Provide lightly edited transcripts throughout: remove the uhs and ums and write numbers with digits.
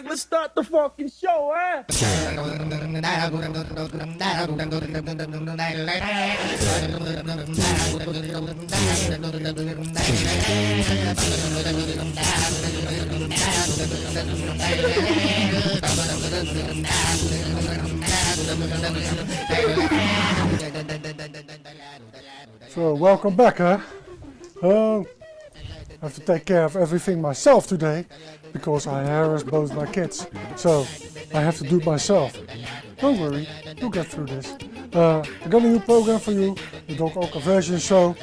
Let's start the fucking show, eh? So, welcome back, huh? I have to take care of everything myself today because I harass both my kids. So, I have to do it myself. Don't worry, you'll get through this. I got a new program for you, the Dog Oak Version Show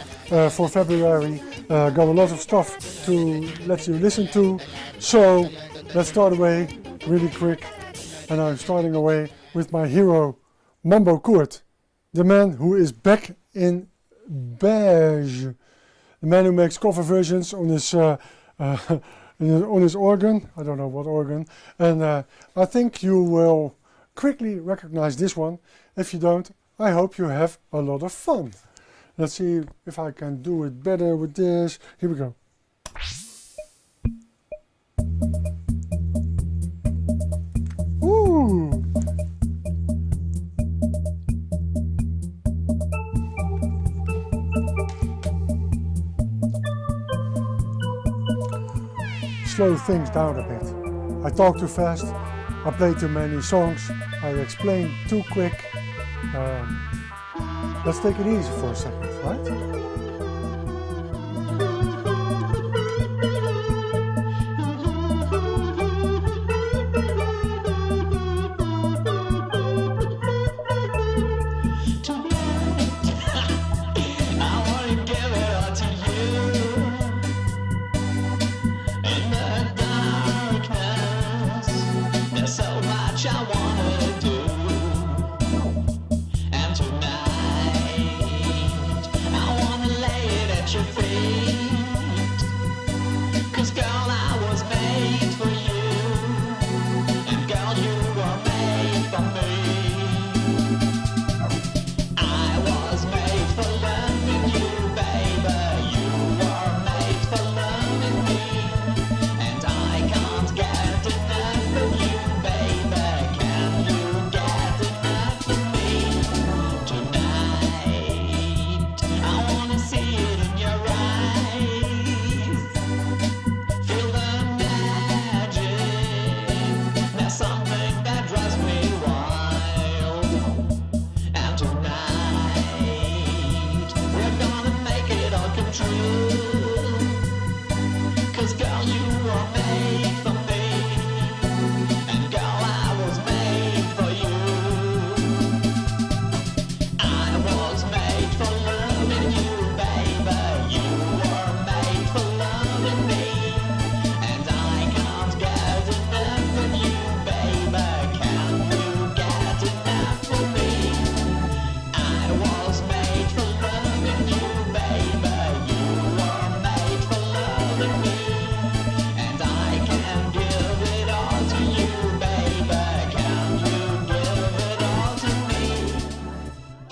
for February. Got a lot of stuff to let you listen to. So, let's start away really quick. And I'm starting away with my hero, Mambo Kurt, the man who is back in beige. The man who makes cover versions on his organ. I don't know what organ. And I think you will quickly recognize this one. If you don't, I hope you have a lot of fun. Let's see if I can do it better with this. Here we go. Ooh. Slow things down a bit. I talk too fast, I play too many songs, I explain too quick. Let's take it easy for a second, right?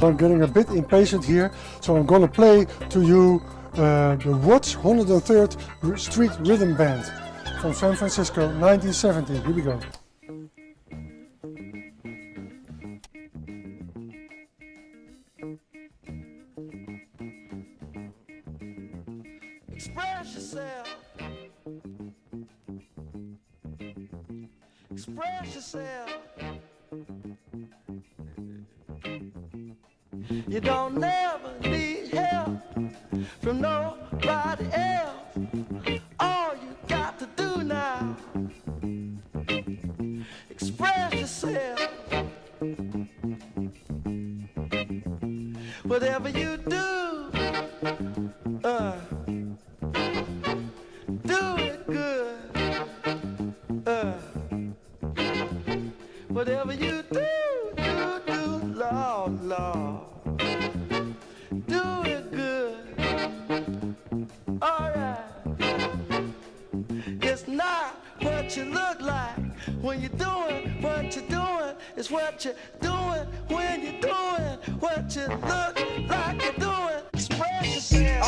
I'm getting a bit impatient here, so I'm gonna play to you the Watts 103rd Street Rhythm Band from San Francisco, 1970. Here we go. Express yourself. Express yourself. You don't never need help from nobody else. All you got to do now, express yourself. Whatever you do, do it good. Whatever you do, Lord, Lord. Do it good. Alright. It's not what you look like when you're doing what you're doing. It's what you're doing when you're doing what you look like you're doing.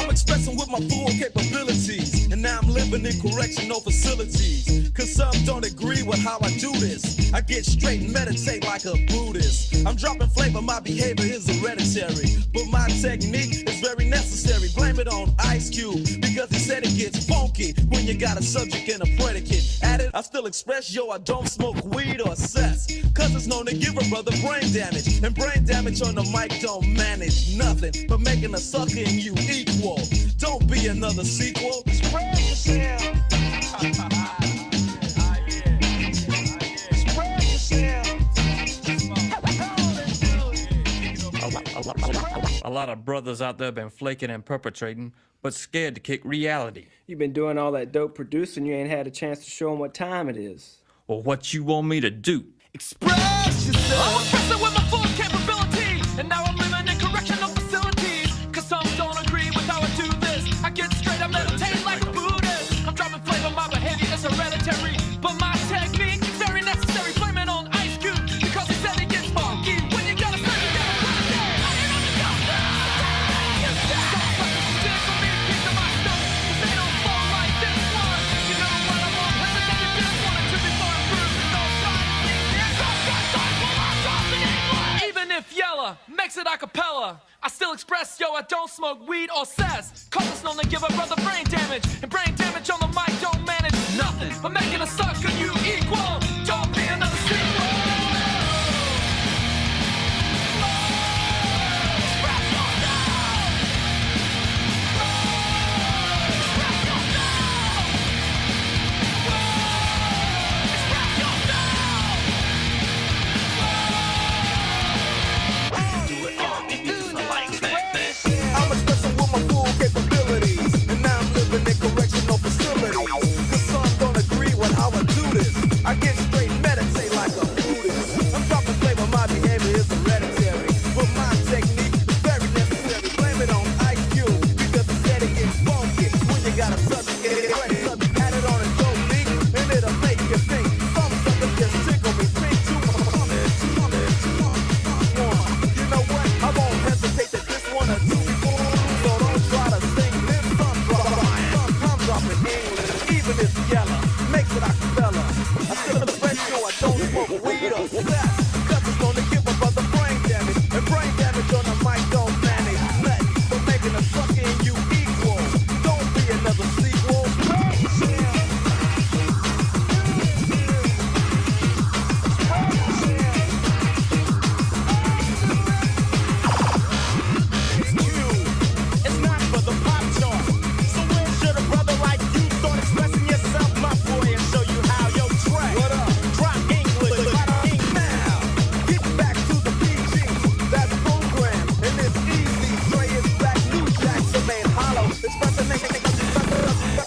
I'm expressing with my full capabilities, and now I'm living in correctional facilities. Cause some don't agree with how I do this. I get straight and meditate like a Buddhist. I'm dropping flavor, my behavior is hereditary, but my technique is very necessary. Blame it on Ice Cube, because he said it gets funky when you got a subject and a predicate. At it, I still express, yo, I don't smoke weed or cess, cause it's known to give a brother brain damage. And brain damage on the mic don't manage nothing but making a sucker in you equal. Don't be another sequel. Spread yourself. Spread yourself. A lot of brothers out there been flaking and perpetrating, but scared to kick reality. You've been doing all that dope producing, you ain't had a chance to show them what time it is. Well, what you want me to do? Express yourself. I'm expressing with my full capability, and now I'm living in correctional facilities. Cause some don't agree with how I do this. I get straight, I meditate like a Buddhist. I'm dropping flavor, my behavior is hereditary, but my technique is very necessary. Blame it on Ice Cube, because he said it gets funky when you gotta say you gotta put it down. I ain't on the doctor. Some suckers dig for me, piece of my stuff, cause they don't fall like this one. You know what I won't hesitate to this one until before I'm through. No trying to think this, I'm trying to drop it anyway. Even if Yella makes it a cappella, I still express, yo, I don't smoke weed or cess. Cause it's known to give a brother brain damage, and brain damage on the mic don't manage nothing but making a sucker you equal. Don't be another sequel. Express yourself. Express yourself. Express yourself. Do it all, because I like that. I'm expressing with my full capabilities, and now I'm living in correctional facilities. Cause some don't agree with how I do this. I get straight and meditate like a Buddhist. I'm dropping flavor, my behavior is hereditary, but my technique is very necessary. Blame it on Ice Cube, because he said it gets funky when you got a subject. Add it on a dope beat, and it'll make you think. Some suckers just tickle me, think too much. You know what? I won't hesitate to this one or two before. So don't try to sing this song. Sometimes I'm in English, even if Yella makes it a cappella. I still express, yo, I don't smoke weed or cess, cause it's gonna give a brother brain damage, and brain damage on the mic don't manage nothing but making a sucker in you equal. Don't be another sequel. It's not for the pop chart. So when should a brother like you start expressing yourself, my boy, and show you how your track? What up? Drop English, now. Get back to the PG. That's program, and it's easy. Dre is back, new jacks are made hollow. Expressing niggas,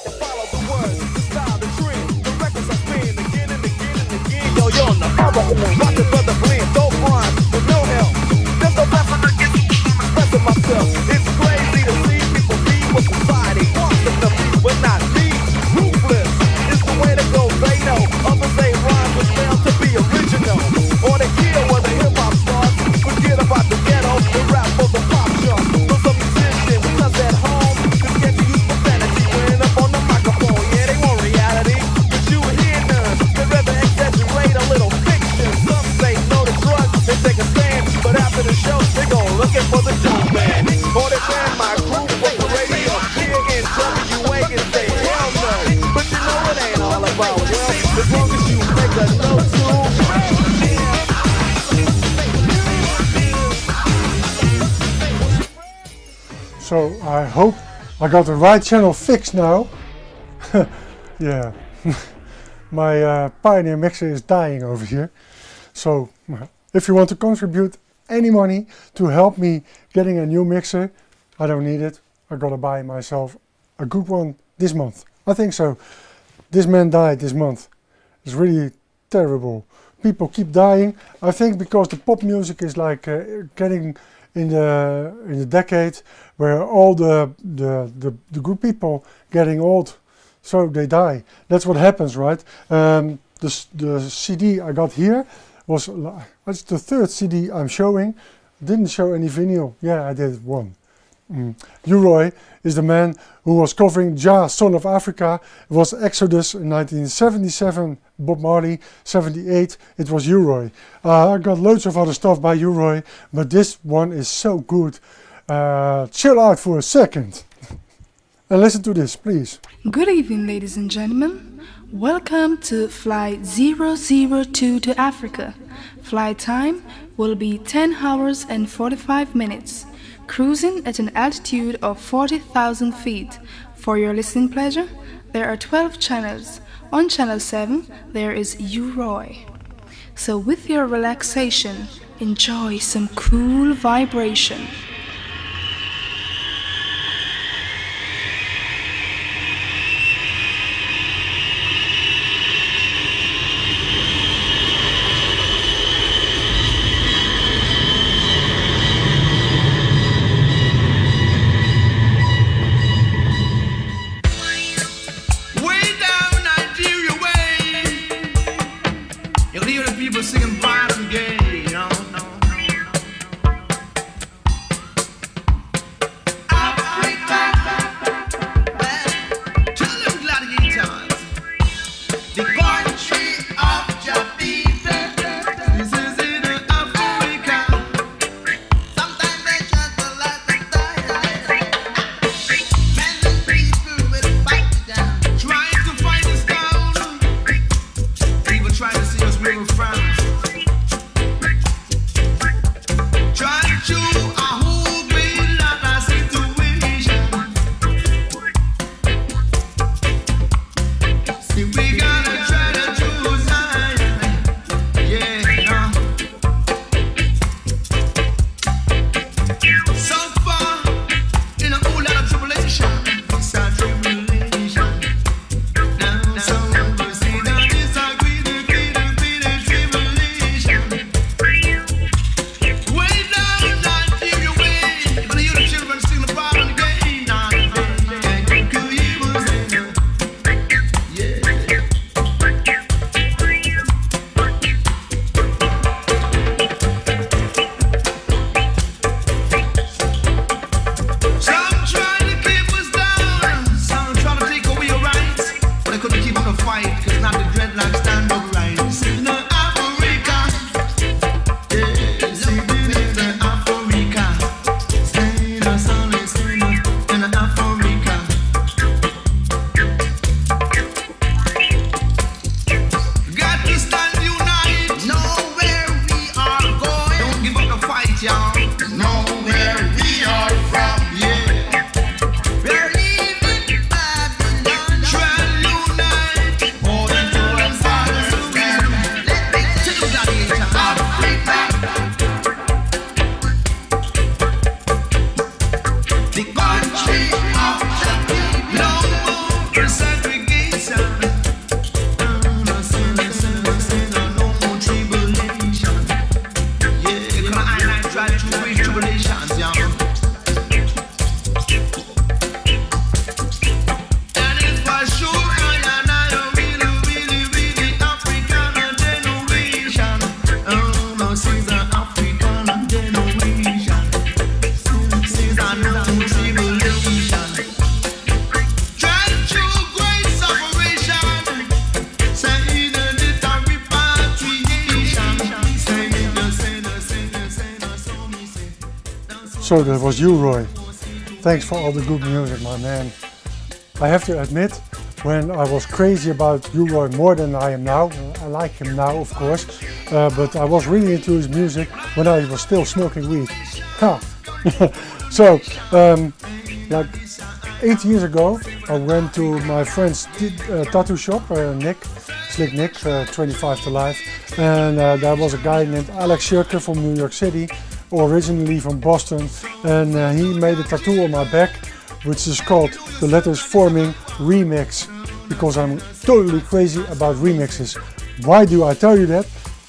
to follow the words, the style, the trend, the records I spin again and again and again. Yo, you're on the power horn. Watch the brother blend, don't rhyme with no help. There's no best to get expressing myself. It's crazy to see people be what society wants them to be, but not me. Ruthless is the way to go, they know. Others say rhymes was found to be original, or they kill where the hip hop starts. Forget about the ghetto, the rap for the pop chart. For some musician, because at home, just get to use profanity when up on the microphone. Yeah, they want reality, but you hear none. They'd rather exaggerate a little fiction. Some say no to drugs, they take a stand, but after the show, they go looking for the dope man. Or they ban my group for the radio. Here in WA and say hell no. But you know it ain't all about wealth, as long as you make a note to. So I hope I got the right channel fixed now. Yeah, my Pioneer mixer is dying over here. So if you want to contribute any money to help me getting a new mixer, I don't need it. I gotta buy myself a good one this month. I think so. This man died this month. It's really terrible. People keep dying. I think because the pop music is like getting in the decade where all the good people getting old, so they die. That's what happens, right? The CD I got here was, it's the third CD I'm showing. Didn't show any vinyl. Yeah, I did one. U-Roy is the man who was covering Jah, Son of Africa. It was Exodus in 1977, Bob Marley, 78, it was U-Roy. I got loads of other stuff by U-Roy, but this one is so good. Chill out for a second and listen to this, please. Good evening, ladies and gentlemen. Welcome to Flight 002 to Africa. Flight time will be 10 hours and 45 minutes. Cruising at an altitude of 40,000 feet. For your listening pleasure, there are 12 channels. On channel 7, there is U-Roy. So with your relaxation, enjoy some cool vibration. So that was U-Roy. Thanks for all the good music, my man. I have to admit, when I was crazy about U-Roy more than I am now, I like him now of course, but I was really into his music when I was still smoking weed. Ha! So, like 8 years ago, I went to my friend's tattoo shop, Nick, Slick Nick, 25 to life, and there was a guy named Alex Shirker from New York City, originally from Boston, and he made a tattoo on my back which is called the letters forming remix, because I'm totally crazy about remixes. Why do I tell you that?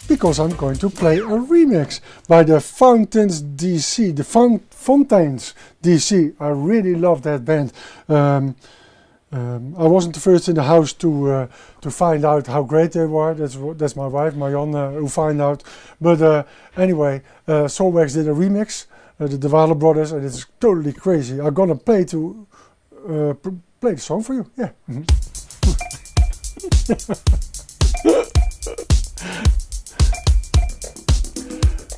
Because I'm going to play a remix by the Fountains DC, the Fontaines DC. I really love that band. I wasn't the first in the house to find out how great they were. That's my wife, Marianne, who found out. But anyway, Soulwax did a remix the Wale Brothers, and it's totally crazy. I'm gonna play the song for you. Yeah.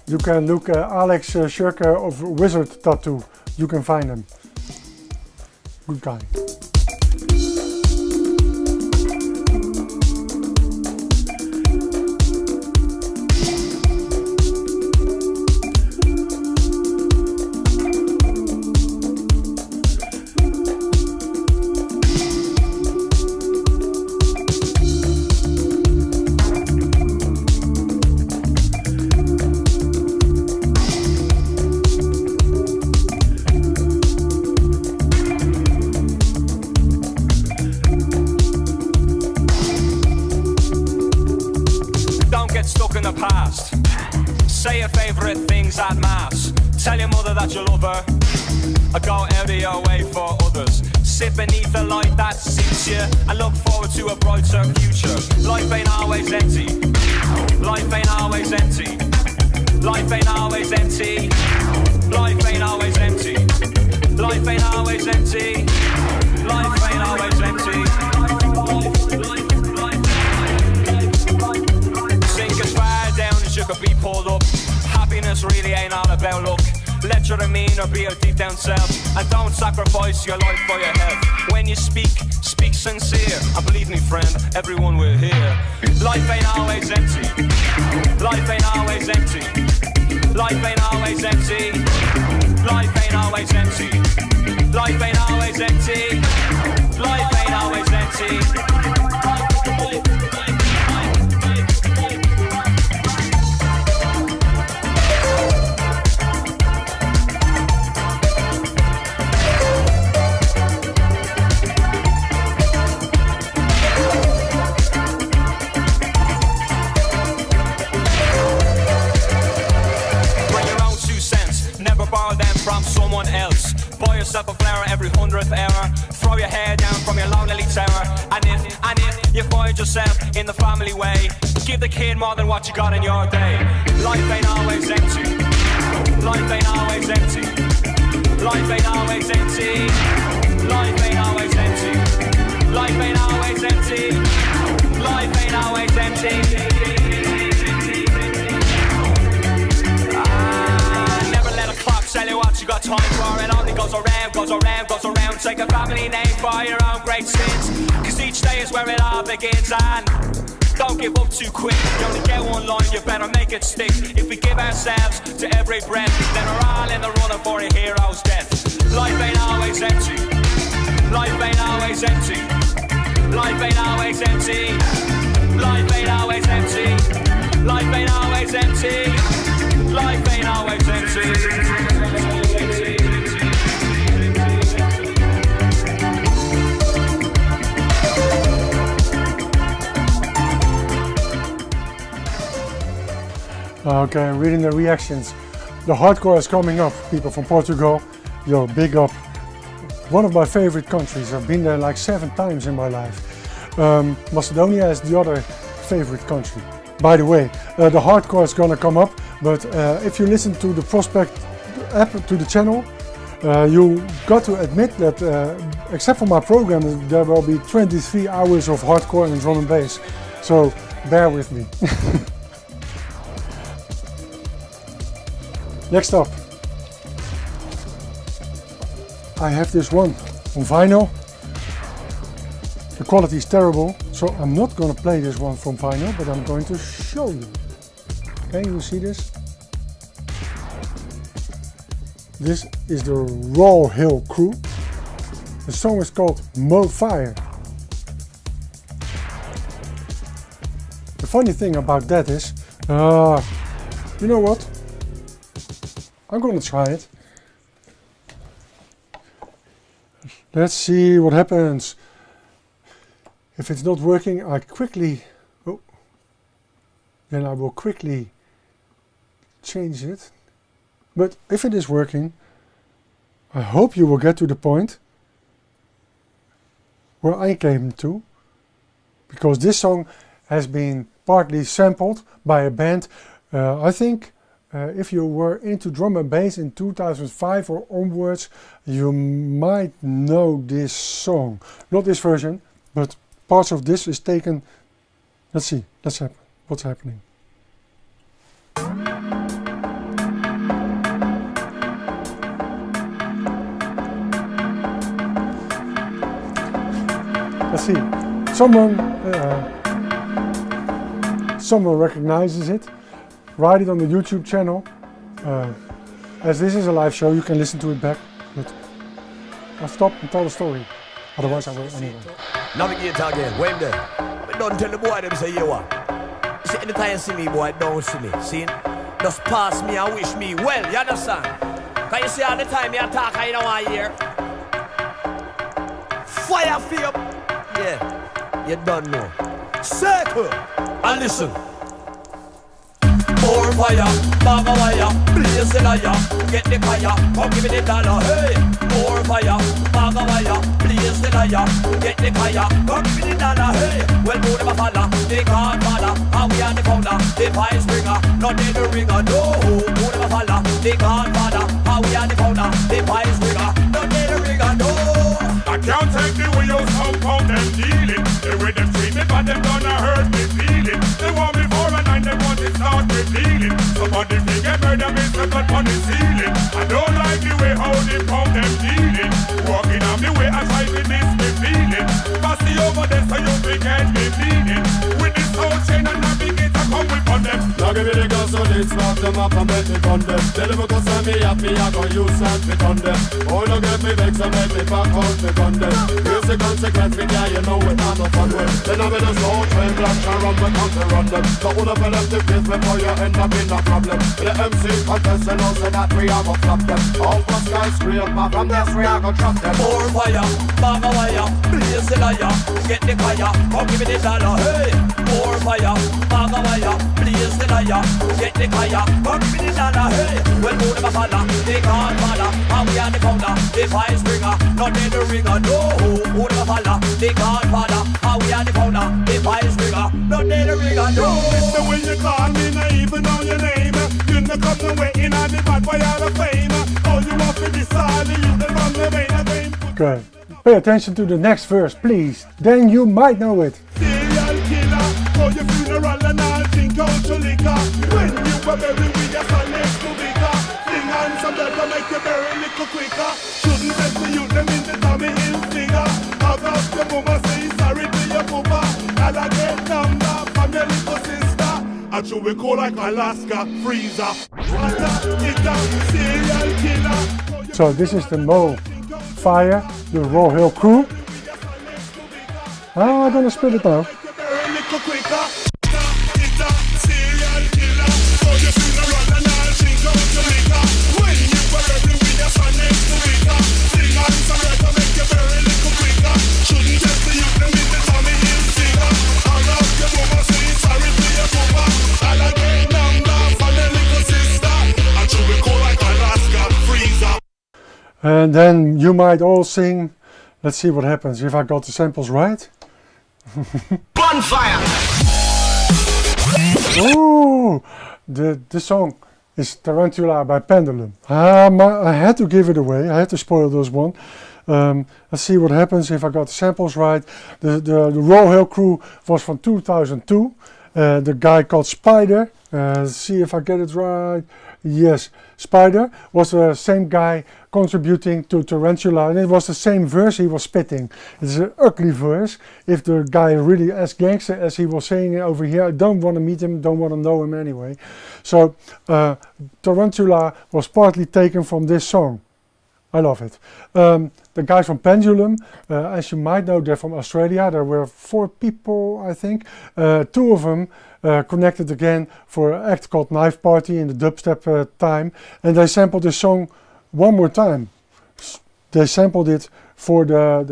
You can look Alex Shirker of Wizard Tattoo. You can find him. Good guy. Say your favourite things at mass. Tell your mother that you love her. Or go out of your way for others. Sit beneath a light that suits you and look forward to a brighter future. Life ain't always empty. Life ain't always empty. Life ain't always empty. Life ain't always empty. Life ain't always empty. Life ain't always empty. Sink as far down as you could be pulled up. Happiness really ain't all about luck. Let your demeanor be your deep down self, and don't sacrifice your life for your health. When you speak, speak sincere, and believe me friend, everyone will hear. Life ain't always empty. Life ain't always empty. Life ain't always empty. Life ain't always empty. Life ain't always empty. Life ain't always empty. From someone else. Buy yourself a flower every 100th hour. Throw your hair down from your lonely tower. And if you find yourself in the family way, give the kid more than what you got in your day. Life ain't always empty. Life ain't always empty. Life ain't always empty. Life ain't always empty. Life ain't always empty. Life ain't always empty. Tell you what you got time for. It only goes around, goes around, goes around. Take a family name for your own great sins, cause each day is where it all begins. And don't give up too quick. You only get one line, you better make it stick. If we give ourselves to every breath, then we're all in the running for a hero's death. Life ain't always empty. Life ain't always empty. Life ain't always empty. Life ain't always empty. Life ain't always empty. Life ain't always empty. Okay, I'm reading the reactions. The hardcore is coming up, people from Portugal. Yo, big up. One of my favorite countries. I've been there like 7 times in my life. Macedonia is the other favorite country. By the way, the hardcore is gonna come up, but if you listen to the Prospect app, to the channel, you got to admit that except for my program, there will be 23 hours of hardcore and drum and bass. So bear with me. Next up, I have this one on vinyl. The quality is terrible, so I'm not going to play this one from vinyl, but I'm going to show you. Okay, you see this? This is the Raw Hill Crew. The song is called Mo Fire. The funny thing about that is, you know what? I'm going to try it. Let's see what happens. If it's not working, then I will quickly change it. But if it is working, I hope you will get to the point where I came to, because this song has been partly sampled by a band, I think if you were into drum and bass in 2005 or onwards, you might know this song. Not this version, but parts of this is taken. Let's see, what's happening. Let's see, someone recognizes it. Write it on the YouTube channel. As this is a live show, you can listen to it back. But I'll stop and tell the story. Otherwise, I will anyway. Navigate again, when there. But don't tell the boy them say you what. See, anytime you see me, boy, don't see me. See? Just pass me and wish me well, you understand? Can you see all the time you talk, I don't want to hear? Fire for you. Yeah, you don't know. Circle and listen. More fire, bag of wire, blaze the liar, get the fire, come give me the dollar, hey. More fire, bag of wire, blaze the liar, get the fire, come give me the dollar, hey. Well, who never follow, they can't follow, and we are the founder, the vice bringer, not in the ringer, no. Who never follow, they can't follow, and we are the founder, the vice bringer, not in the ringer, no. I can't take the way you somehow them dealing. The way them treat me, but them gonna hurt me feeling. They want me for a night, they want to start revealing. Somebody think I murder me, so cut on the ceiling. I don't like the way how they pound them dealing. Walking on the way, I try to miss me feeling. Pass the over there so you forget me bleeding. With this whole chain and navigate, I come with on them. Now give me the gun so they snap them up and make me gun them. Tell them because I'm me happy, I gon' use and fit on them. Oh, don't get me vexed and make me back out me gun them. Here's the consequence, yeah, you know it, I'm a fun with. Then I'm in a slow train, black and run, we come to run them. So all of them to face before you end up in a problem. The MC contestant also that we have a flop them. All the guys scream, but from this we are gonna drop them. More fire, bag of wire, blaze the liar, get the fire, come give me the dollar, hey. More fire, bag of wire, blaze the liar, get the fire, come give me the dollar, hey. Well, who never follow, they can't follow, and we are the founder, the vice bringer, not in the ringer, no. Who never follow, they can't follow, and we are the founder, the vice bringer, not in the ringer, no. It's the way you call me, not even know your name. You know come the way in on the bad boy out of fame. All you want to decide, you the from the main game. Okay, pay attention to the next verse, please. Then you might know it. Serial killer, for your funeral and I'll drink out your liquor. When you were buried with your son next to Vicar, fling on some blood to make you bury a little quicker. Shouldn't let the youth them in the Tommy Hill finger. How about the mama say sorry to your papa? And I get number from your little sister. I should we call like Alaska freezer. Serial killer. So this is the Mo Fire, the Raw Hill Crew. I'm gonna spit it now. And then you might all sing. Let's see what happens if I got the samples right. Bonfire! Oh, the song is Tarantula by Pendulum. I had to give it away. I had to spoil this one. Let's see what happens if I got the samples right. The Raw Hill Crew was from 2002. The guy called Spider. Let's see if I get it right. Yes, Spider was the same guy contributing to Tarantula, and it was the same verse he was spitting. It's an ugly verse. If the guy really as gangster as he was saying it over here, I don't want to meet him, don't want to know him anyway. So Tarantula was partly taken from this song. I love it. The guys from Pendulum, as you might know, they're from Australia. There were 4 people, I think. 2 of them connected again for an act called Knife Party in the dubstep time. And they sampled this song one more time. They sampled it for the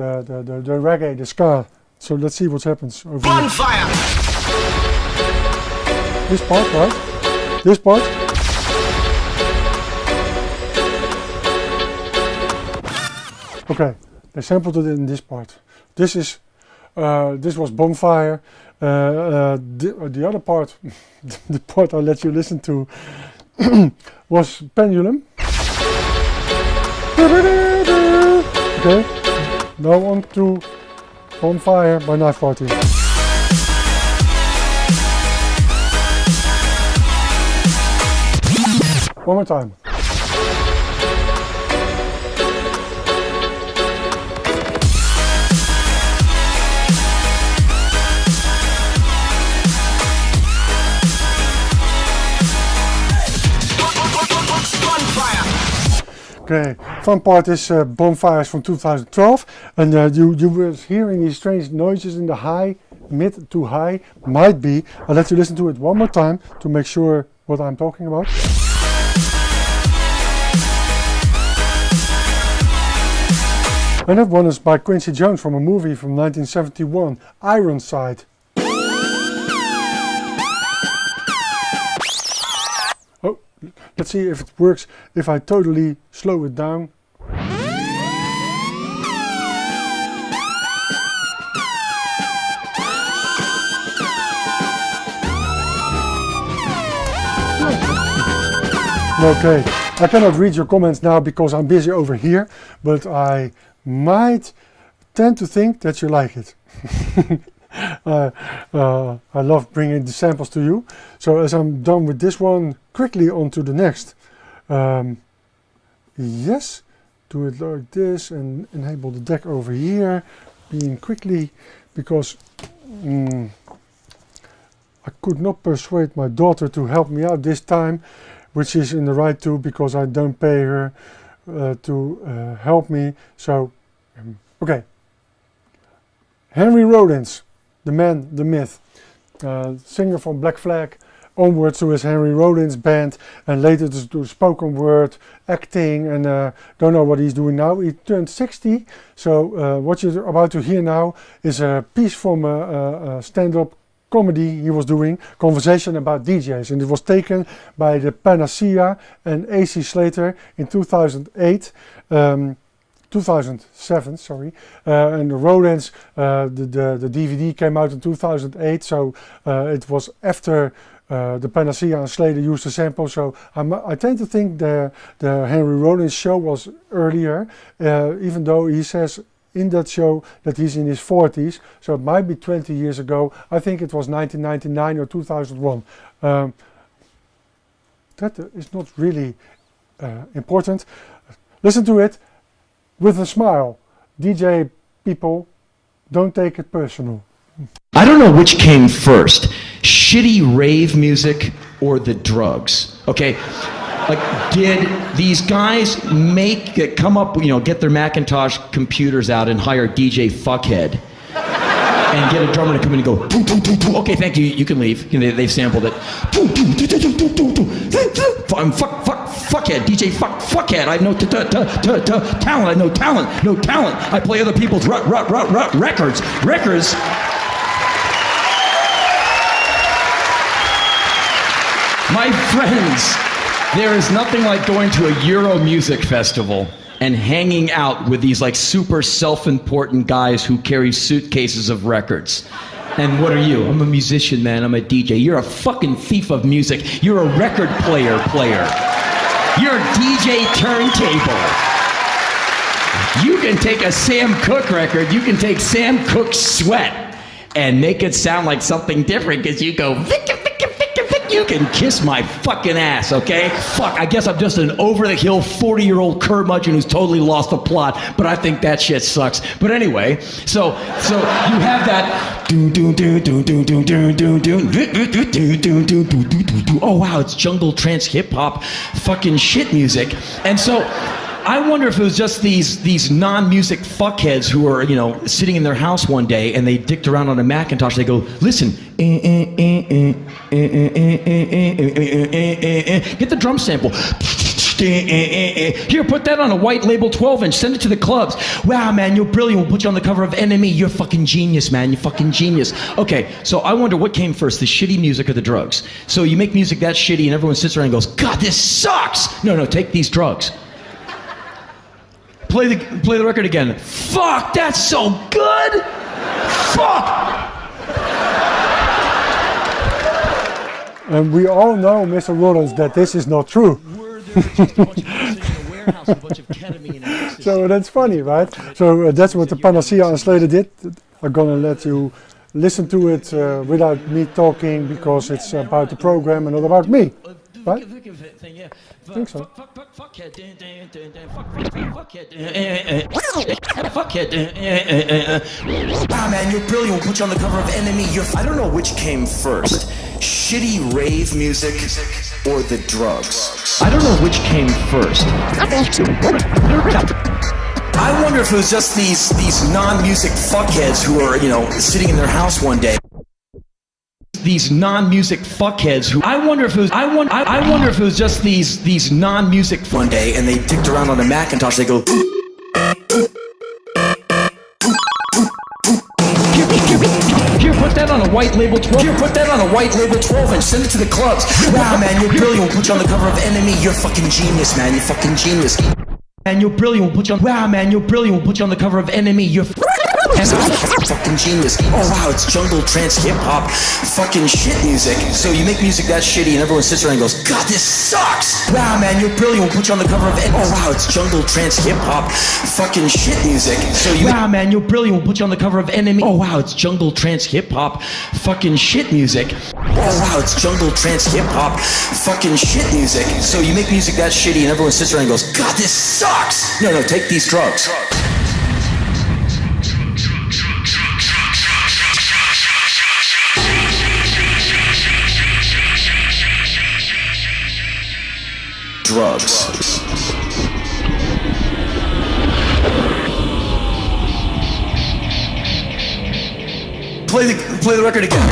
reggae, the ska. So let's see what happens over Bonfire! here. This part, right? This part. Okay, they sampled it in this part. This is, this was Bonfire. The other part, the part I'll let you listen to, was Pendulum. Okay, now on to Bonfire by Knife Party. One more time. Okay, fun part is Bonfires from 2012, and you were hearing these strange noises in the high, mid to high, might be. I'll let you listen to it one more time to make sure what I'm talking about. And that one is by Quincy Jones from a movie from 1971, Ironside. Oh, let's see if it works if I totally slow it down. Okay, I cannot read your comments now because I'm busy over here, but I might tend to think that you like it. I love bringing the samples to you. So as I'm done with this one, quickly on to the next. Yes, do it like this and enable the deck over here, being quickly, because I could not persuade my daughter to help me out this time, which is in the right to, because I don't pay her to help me. So, okay. Henry Rollins, the man, the myth, singer from Black Flag, onwards to his Henry Rollins band, and later to spoken word, acting, and don't know what he's doing now. He turned 60, so what you're about to hear now is a piece from a stand-up comedy he was doing, Conversation About DJs, and it was taken by the Panacea and AC Slater in 2007, sorry, and the Rollins, the DVD came out in 2008, so it was after the Panacea and Slater used the sample, so I tend to think the Henry Rollins show was earlier, even though he says in that show that he's in his 40s, so it might be 20 years ago. I think it was 1999 or 2001. That is not really important. Listen to it with a smile. DJ people, don't take it personal. I don't know which came first, shitty rave music or the drugs, okay? Like, did these guys come up, get their Macintosh computers out and hire DJ Fuckhead and get a drummer to come in and go, doo, doo, doo, doo. Okay, thank you, you can leave. They've sampled it. Doo, doo, doo, doo, doo, doo, doo. Fuckhead, DJ Fuckhead. I have no talent, I have no talent. I play other people's records. My friends, there is nothing like going to a Euro music festival and hanging out with these like super self-important guys who carry suitcases of records. And what are you? I'm a musician, man. I'm a DJ. You're a fucking thief of music. You're a record player. You're a DJ turntable. You can take a Sam Cooke record, you can take Sam Cooke's Sweat and make it sound like something different because you go, you can kiss my fucking ass, okay? Fuck, I guess I'm just an over-the-hill 40-year-old curmudgeon who's totally lost the plot, but I think that shit sucks. But anyway, so you have that oh wow, it's jungle trance hip-hop fucking shit music. And so I wonder if it was just these non-music fuckheads who are, sitting in their house one day and they dicked around on a Macintosh. They go, listen, get the drum sample. Here, put that on a white label 12-inch, send it to the clubs. Wow, man, you're brilliant. We'll put you on the cover of NME. You're fucking genius, man. You're fucking genius. Okay, so I wonder what came first, the shitty music or the drugs? So you make music that shitty and everyone sits around and goes, God, this sucks. No, take these drugs. Play the record again. Fuck, that's so good. Fuck. And we all know, Mr. Rollins, that this is not true. So that's funny, right? So that's what the Panacea and Slater did. I'm gonna let you listen to it without me talking because it's about the program and not about me, right? I think so. Ah man, you're brilliant. We'll put you on the cover of Enemy. I don't know which came first. Shitty rave music or the drugs. I don't know which came first. I wonder if it was just these non-music fuckheads who are, sitting in their house one day. These non-music fuckheads who I wonder if it was just these non-music one day, and they ticked around on a Macintosh. They go. Here, put that on a white label 12. Here, put that on a white label 12 and send it to the clubs. Wow, man, you're brilliant. We'll put you on the cover of Enemy. You're fucking genius, man. You're fucking genius. And you're brilliant. We'll put you on. Wow, man, you're brilliant. We'll put you on the cover of Enemy. You're fucking genius. Oh wow, it's jungle, trance, hip hop, fucking shit music. So you make music that shitty and everyone sits around and goes, God, this sucks. Wow, man, you're brilliant. We'll put you on the cover of Enemy. Oh wow, it's jungle, trance, hip hop, fucking shit music. So you wow, man, you're brilliant. We'll put you on the cover of Enemy. Oh wow, it's jungle, trance, hip hop, fucking shit music. Oh wow, it's jungle, trance, hip hop, fucking shit music. So you make music that shitty and everyone sits around and goes, God, this sucks. No, take these drugs. Drugs. Play the record again.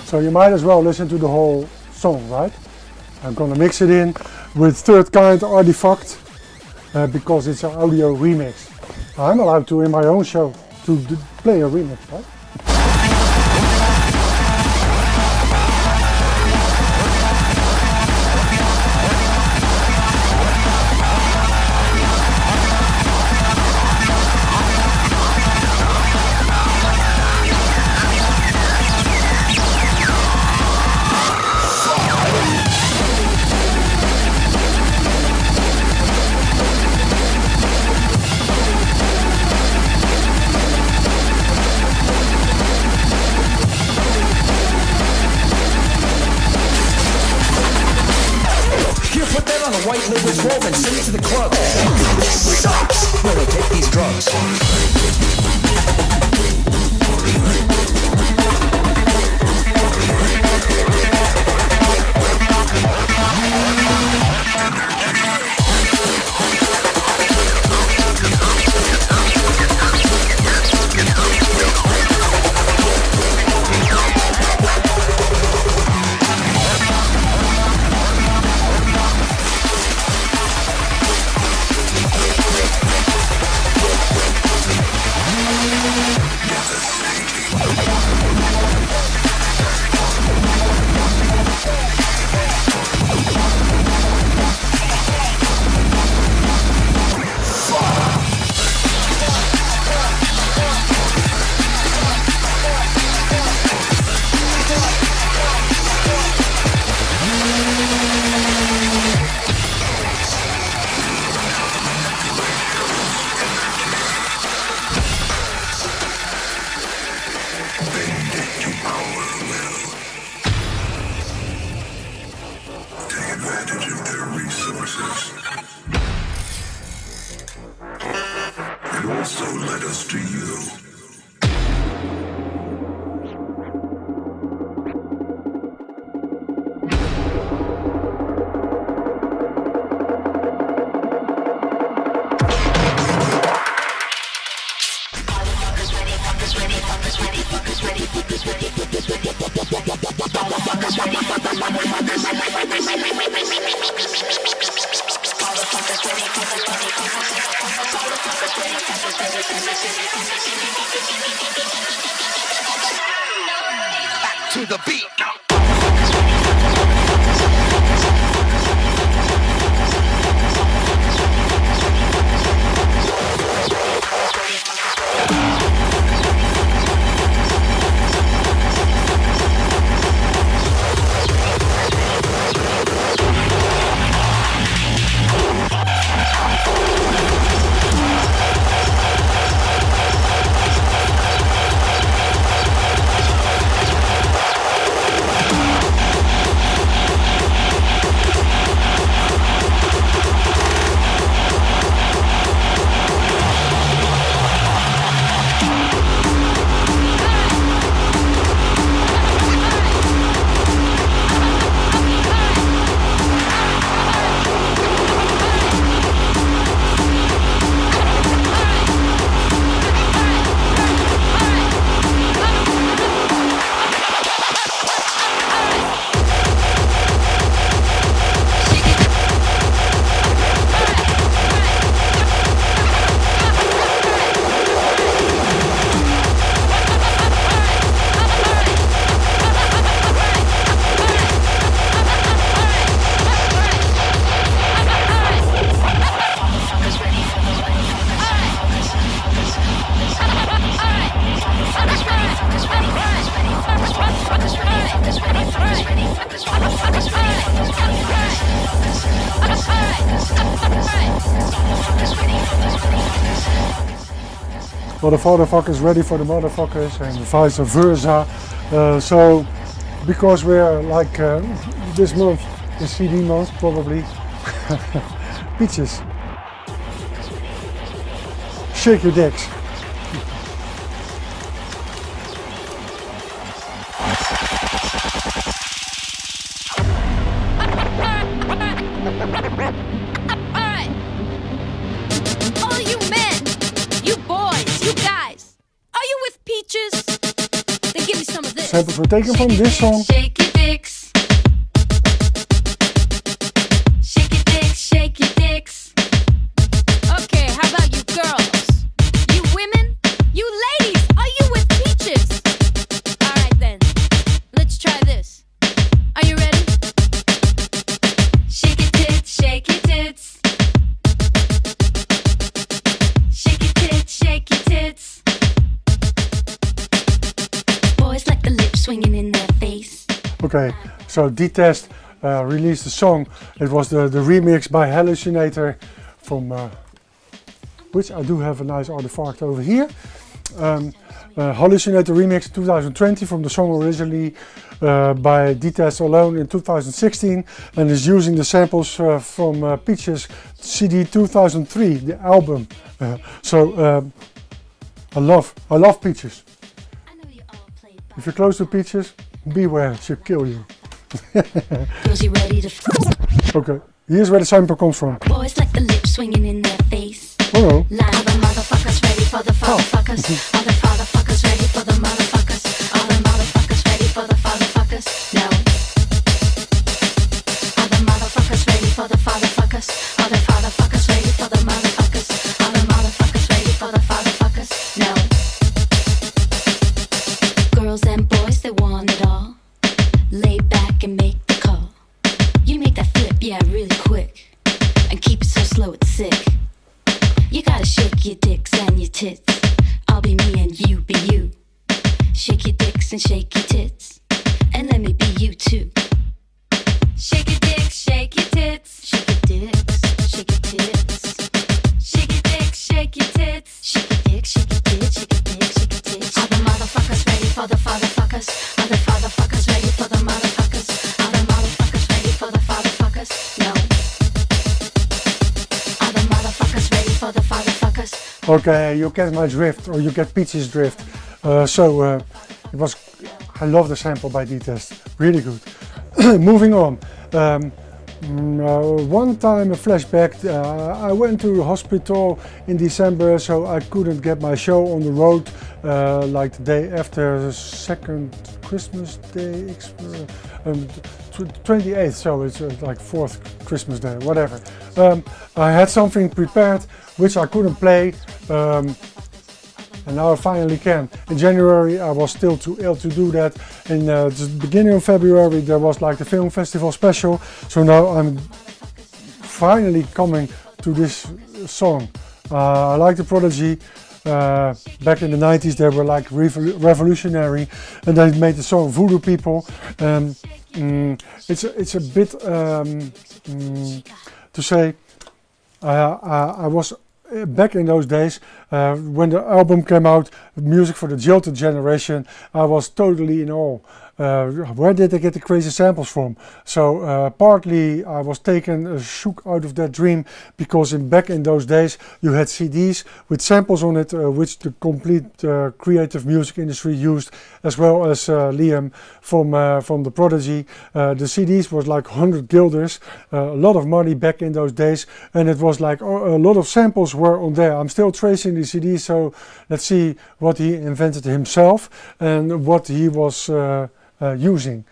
So you might as well listen to the whole song, right? I'm gonna mix it in with Third Kind Artifact because it's an audio remix. I'm allowed to, in my own show, to play a remix, right? White label 12 and send it to the club. This sucks. No, take these drugs. does to you. Back to the beat. Well, the motherfuckers ready for the motherfuckers and vice versa. So, because we're like this month is CD month probably. Peaches. Shake your dicks. Samples were taken from this song. Shake your dicks. Shake your dicks, shake your dicks. Okay, how about you girls? You women? You ladies, are you with peaches? Alright then, let's try this. Are you ready? Shake your tits, shake your tits. Shake your tits, shake your tits. Swinging in their face. Okay, so D-Test released the song. It was the remix by Hallucinator from which I do have a nice artifact over here. Hallucinator remix 2020 from the song originally by D-Test alone in 2016, and is using the samples from Peaches CD 2003, the album. I love Peaches. If you're close to Peaches, beware, she'll kill you. Okay, here's where the sample comes from. Boys like the lips swinging in their face. Oh no. All the motherfuckers ready for the fatherfuckers. All the fatherfuckers ready for the motherfuckers. All the motherfuckers ready for the fatherfuckers. No. All the motherfuckers ready for the fatherfuckers. All the fatherfuckers ready for the motherfuckers. All the motherfuckers ready for the fatherfuckers. No. Girls and boys, they want it all. Lay back and make the call. You make that flip, yeah, really quick. And keep it so slow it's sick. You gotta shake your dicks and your tits. I'll be me and you be you. Shake your dicks and shake your tits. And let me be you too. Shake your dicks, shake your tits. Shake your dicks, shake your tits. Shake your dicks, shake your tits. Shake your dicks, shake your tits, shake your dicks, shake your tits. All the motherfuckers ready for the fatherfuckers. All the fatherfuckers ready for the motherfuckers. All the motherfuckers ready for the fatherfuckers. No. All the motherfuckers ready for the fatherfuckers. Okay, you get my drift, or you get Peach's drift. It was. I love the sample by D-Test. Really good. Moving on. One time a flashback. I went to the hospital in December, so I couldn't get my show on the road like the day after the second Christmas day, 28th, so it's like 4th Christmas day, whatever. I had something prepared which I couldn't play, and now I finally can. In January I was still too ill to do that. In the beginning of February there was like the film festival special, so now I'm finally coming to this song. I like the Prodigy. Back in the 90s they were like revolutionary, and they made the song Voodoo People. It's a bit to say I was back in those days when the album came out, Music for the Jilted Generation. I was totally in awe. Where did they get the crazy samples from? So partly I was shook out of that dream, because back in those days you had CDs with samples on it, which the complete creative music industry used, as well as Liam from the Prodigy. The CDs was like 100 guilders, a lot of money back in those days, and it was like a lot of samples were on there. I'm still tracing the CDs, so let's see what he invented himself and what he was using.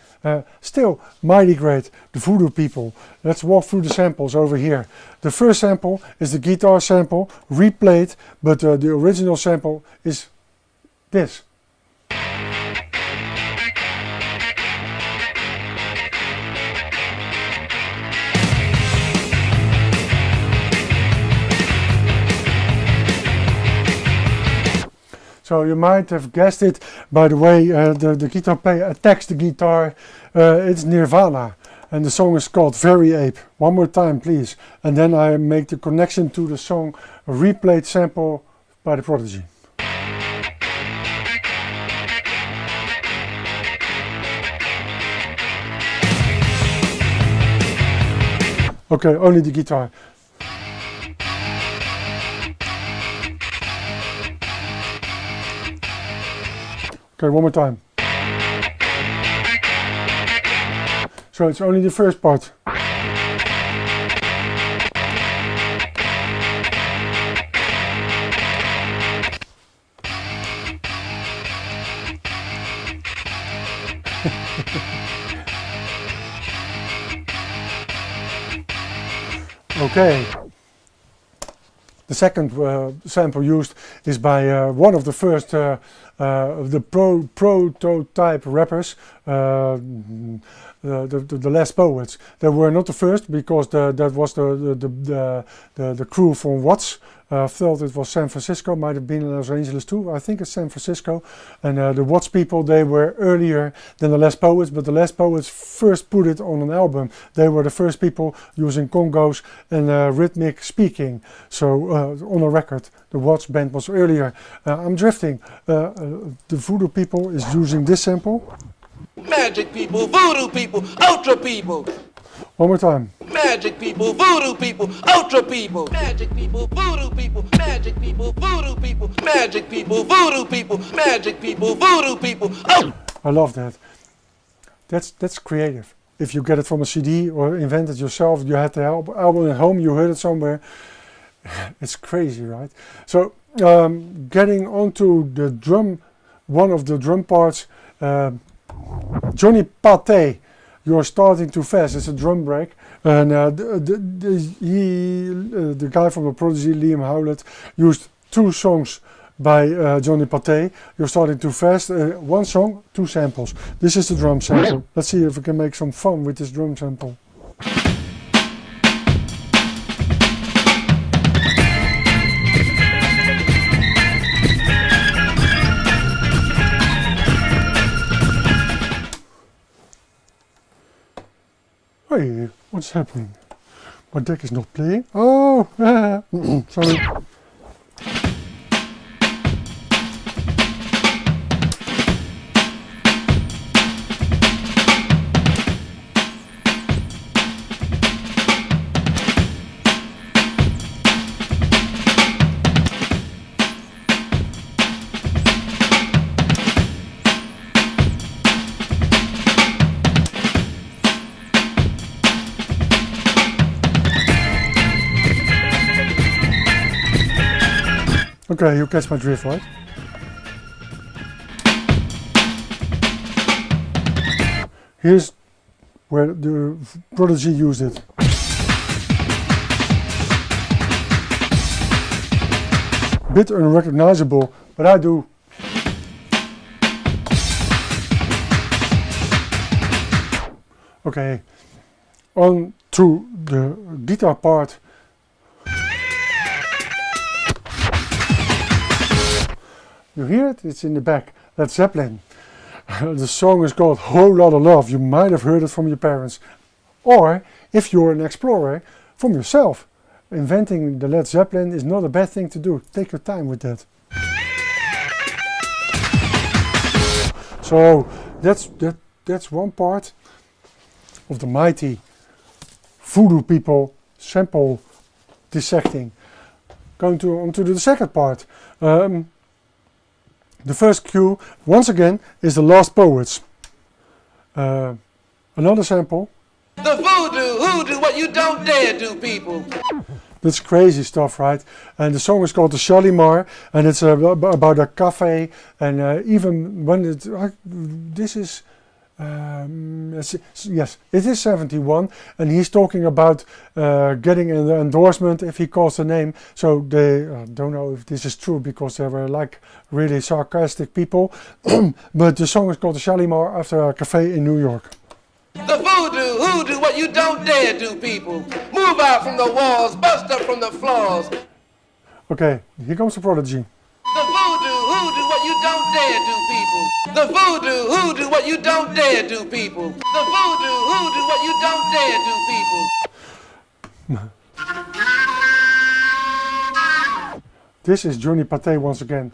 Still mighty great, the Voodoo People. Let's walk through the samples over here. The first sample is the guitar sample, replayed, but the original sample is this. So you might have guessed it by the way the guitar player attacks the guitar. It's Nirvana, and the song is called Very Ape. One more time please, and then I make the connection to the song, a replayed sample by the Prodigy. Okay, only the guitar. Okay, one more time. So it's only the first part. Okay. The second sample used is by one of the first the prototype rappers, the Les Poets. They were not the first, because that was the crew from Watts. I thought it was San Francisco, might have been in Los Angeles too. I think it's San Francisco. And the Watts people, they were earlier than the Les Poets, but the Les Poets first put it on an album. They were the first people using congos and rhythmic speaking. So on a record, the Watts band was earlier. I'm drifting. The Voodoo People is using this sample. Magic people, voodoo people, ultra people. One more time. Magic people, voodoo people, ultra people. Magic people, voodoo people, magic people, voodoo people, magic people, voodoo people, magic people, voodoo people. Oh! I love that. That's creative. If you get it from a CD or invent it yourself, you had the album at home, you heard it somewhere. It's crazy, right? So getting onto the drum, one of the drum parts, Johnny Pate, You're Starting Too Fast. It's a drum break, and the guy from the Prodigy, Liam Howlett, used two songs by Johnny Pate. You're Starting Too Fast. One song, two samples. This is the drum sample. Let's see if we can make some fun with this drum sample. Hey, what's happening? My deck is not playing. Oh, sorry. Okay, you catch my drift, right? Here's where the Prodigy used it. Bit unrecognizable, but I do. Okay, on to the guitar part. You hear it? It's in the back. Led Zeppelin. The song is called Whole Lotta Love. You might have heard it from your parents. Or, if you're an explorer, from yourself. Inventing the Led Zeppelin is not a bad thing to do. Take your time with that. So, that's one part of the mighty voodoo people sample dissecting. Going on to the second part. The first cue, once again, is The Lost Poets. Another sample. The voodoo, hoodoo, what you don't dare do, people. That's crazy stuff, right? And the song is called The Shalimar, and it's about a cafe, and even when this is, yes, it is 71, and he's talking about getting an endorsement if he calls the name. So they don't know if this is true because they were like really sarcastic people. But the song is called The Shalimar after a cafe in New York. The voodoo, hoodoo, what you don't dare do, people. Move out from the walls, bust up from the floors. Okay, here comes the Prodigy. The voodoo, hoodoo, what you don't dare do, people. The voodoo, hoodoo, what you don't dare do, people. The voodoo, hoodoo, what you don't dare do, people. This is Johnny Pate once again.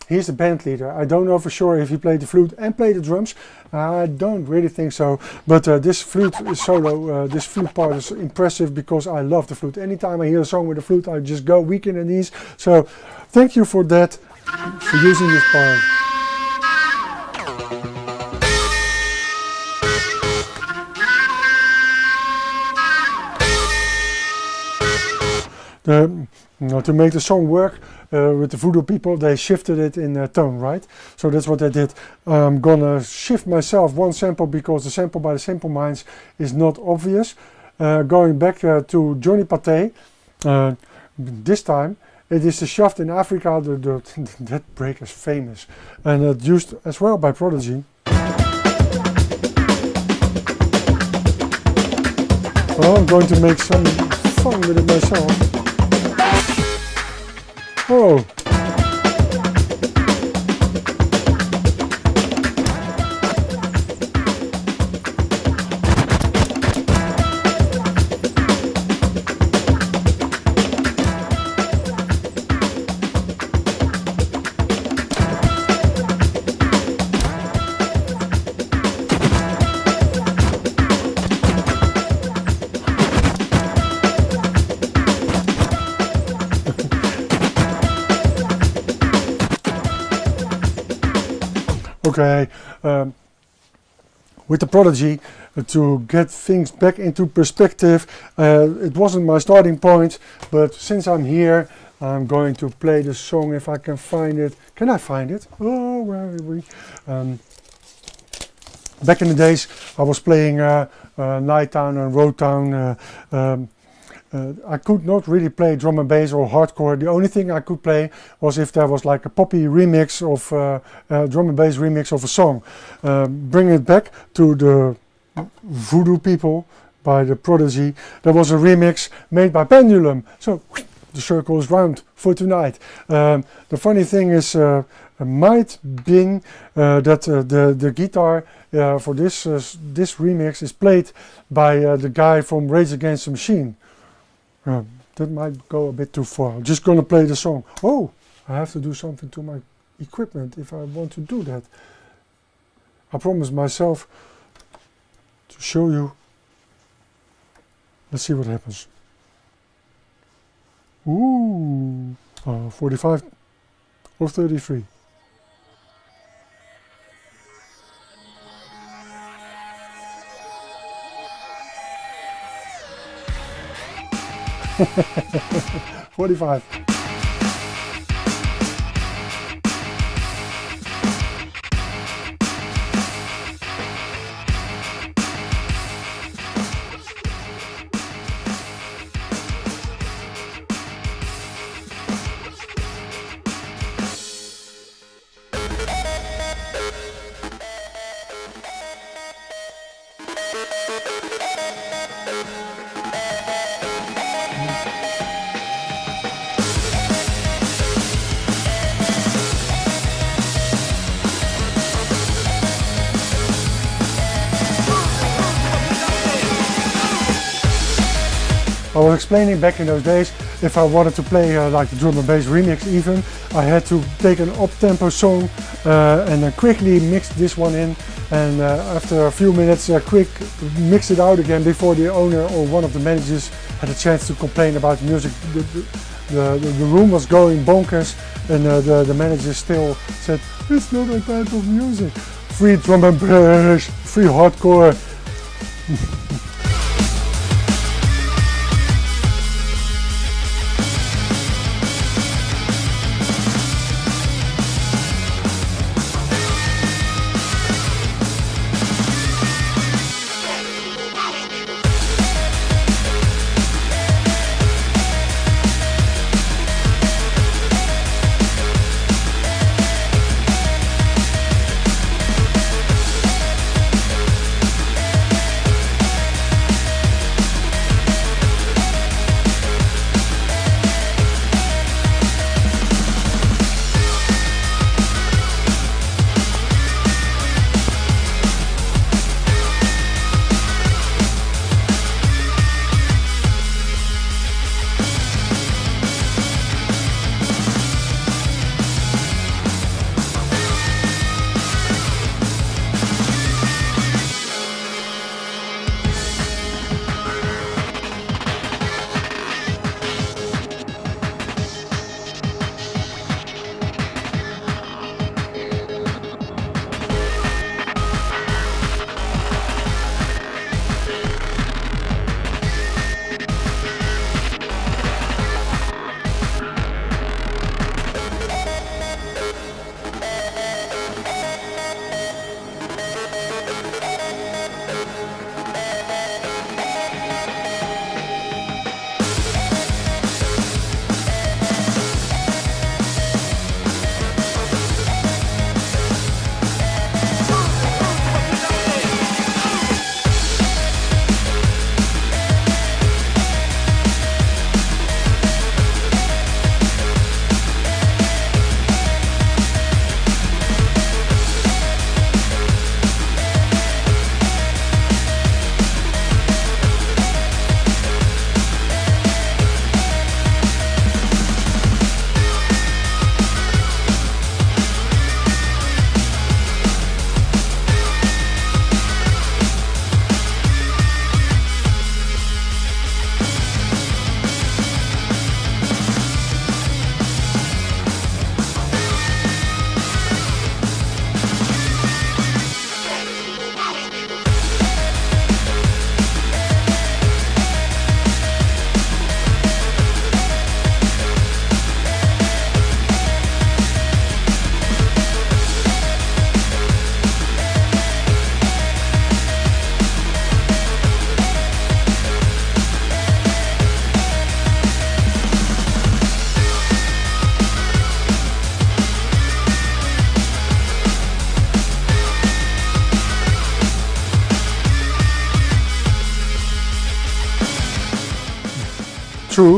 He's the band leader. I don't know for sure if he played the flute and played the drums. I don't really think so. But this flute solo, this flute part is impressive because I love the flute. Anytime I hear a song with a flute, I just go weak in the knees. So thank you for that, for using this part. To make the song work with the voodoo people, they shifted it in tone, right? So that's what they did. I'm gonna shift myself one sample because the sample by the Simple Minds is not obvious. Going back to Johnny Pate, this time it is the Shaft in Africa. That break is famous and used as well by Prodigy. Well, I'm going to make some fun with it myself. Oh. Okay, with the Prodigy, to get things back into perspective, it wasn't my starting point, but since I'm here, I'm going to play the song if I can find it. Can I find it? Oh, where are we? Back in the days, I was playing Nighttown and Roadtown. I could not really play drum and bass or hardcore. The only thing I could play was if there was like a poppy remix of drum and bass remix of a song. Bring it back to the Voodoo People by the Prodigy. There was a remix made by Pendulum. So the circle is round for tonight. The funny thing is, might be that the guitar for this remix is played by the guy from Rage Against the Machine. That might go a bit too far. I'm just gonna play the song. Oh, I have to do something to my equipment if I want to do that. I promised myself to show you. Let's see what happens. Ooh, 45 or 33. $45. I was explaining back in those days, if I wanted to play like the drum and bass remix even, I had to take an up-tempo song and then quickly mix this one in, and after a few minutes quick mix it out again before the owner or one of the managers had a chance to complain about the music. The room was going bonkers, and the manager still said, it's not that type of music. Free drum and bass, free hardcore.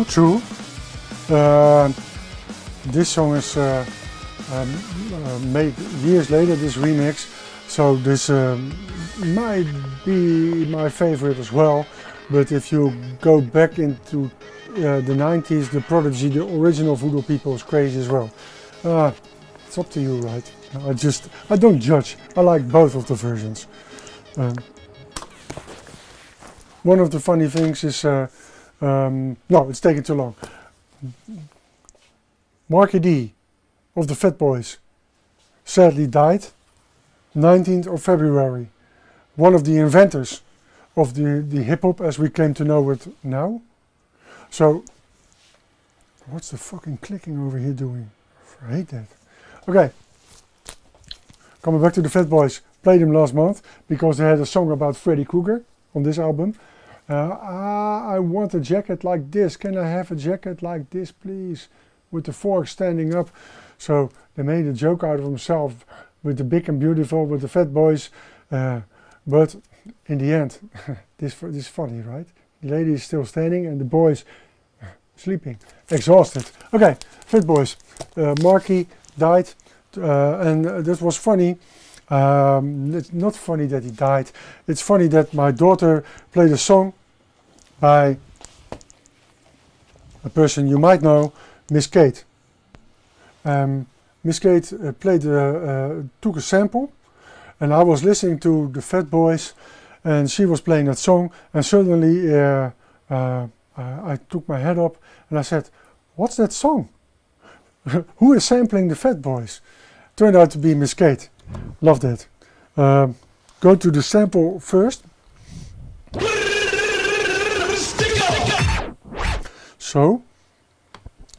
True. This song is made years later, this remix, so this might be my favorite as well. But if you go back into the 90s, the Prodigy, the original Voodoo People is crazy as well. It's up to you, right? I don't judge. I like both of the versions. One of the funny things is, no, it's taking too long. Marky D of the Fat Boys sadly died 19th of February. One of the inventors of the hip-hop as we came to know it now. So, what's the fucking clicking over here doing? I hate that. Okay, coming back to the Fat Boys. Played them last month because they had a song about Freddy Krueger on this album. I want a jacket like this. Can I have a jacket like this, please? With the fork standing up. So they made a joke out of themselves with the Big and Beautiful, with the Fat Boys. But in the end, this is funny, right? The lady is still standing and the boys sleeping, exhausted. Okay, Fat Boys. Marky died, and this was funny. It's not funny that he died. It's funny that my daughter played a song by a person you might know, Miss Kate. Miss Kate took a sample, and I was listening to the Fat Boys, and she was playing that song, and suddenly I took my head up and I said, "What's that song? Who is sampling the Fat Boys?" Turned out to be Miss Kate. Loved it. Go to the sample first. So,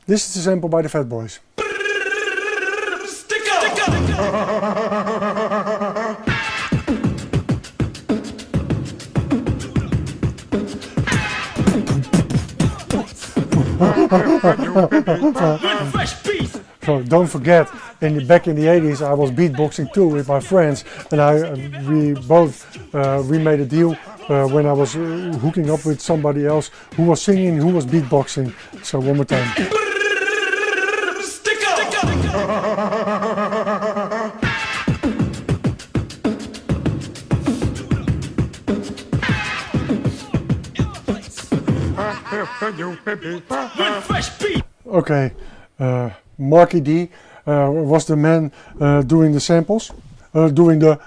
this is the sample by the Fat Boys. So don't forget, back in the 80s I was beatboxing too with my friends, and we made a deal when I was hooking up with somebody else who was singing, who was beatboxing. So one more time. Okay, Marky D was the man doing the samples, doing the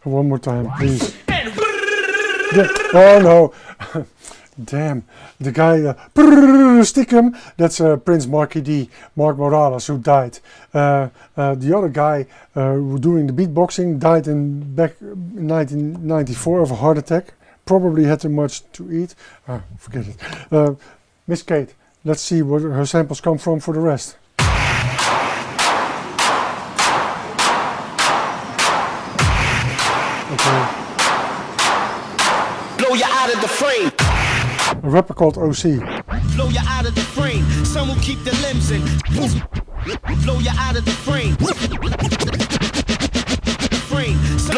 one more time, please. Oh no, damn, the guy stick him. That's Prince Marky D, Mark Morales, who died. The other guy doing the beatboxing died back in 1994 of a heart attack. Probably had too much to eat. Forget it. Miss Kate, let's see where her samples come from for the rest. Okay. Blow you out of the frame. A rapper called OC. Blow you out of the frame. Some will keep their limbs in. Blow you out of the frame. Blow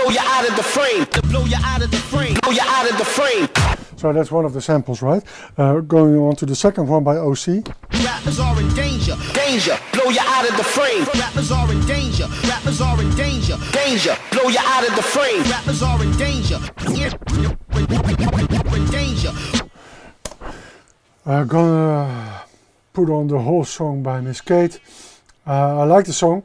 you out of the frame. Blow you out of the frame. Blow you out of the frame. So that's one of the samples, right? Going on to the second one by OC. Rappers are in danger. Danger. Blow you out of the frame. Rappers are in danger. Rappers are in danger. Danger. Blow you out of the frame. Rappers are in danger. In danger. I'm gonna put on the whole song by Miss Kate. I like the song.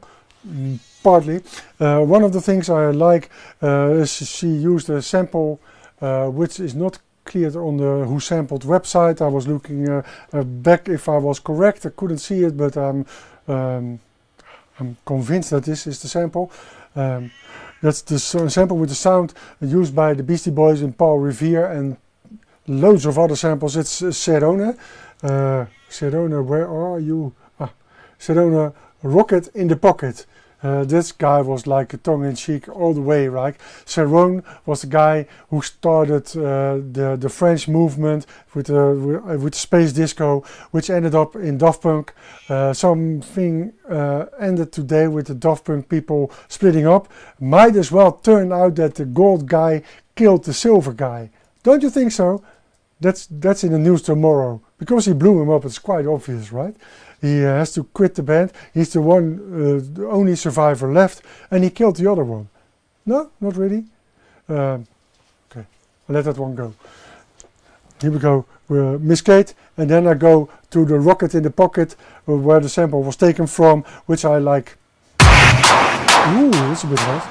Partly. One of the things I like is she used a sample which is not cleared on the Who Sampled website. I was looking back if I was correct. I couldn't see it, but I'm convinced that this is the sample. That's the sample with the sound used by the Beastie Boys and Paul Revere and loads of other samples. It's Serona. Serona, where are you? Serona, Rocket in the Pocket. This guy was like a tongue-in-cheek all the way, right? Cerrone was the guy who started the French movement with space disco, which ended up in Daft Punk. Something ended today with the Daft Punk people splitting up. Might as well turn out that the gold guy killed the silver guy. Don't you think so? That's in the news tomorrow. Because he blew him up, it's quite obvious, right? He has to quit the band. He's the only survivor left, and he killed the other one. No, not really. Okay, I'll let that one go. Here we go, Miss Kate, and then I go to the Rocket in the Pocket, where the sample was taken from, which I like. Ooh, that's a bit nice.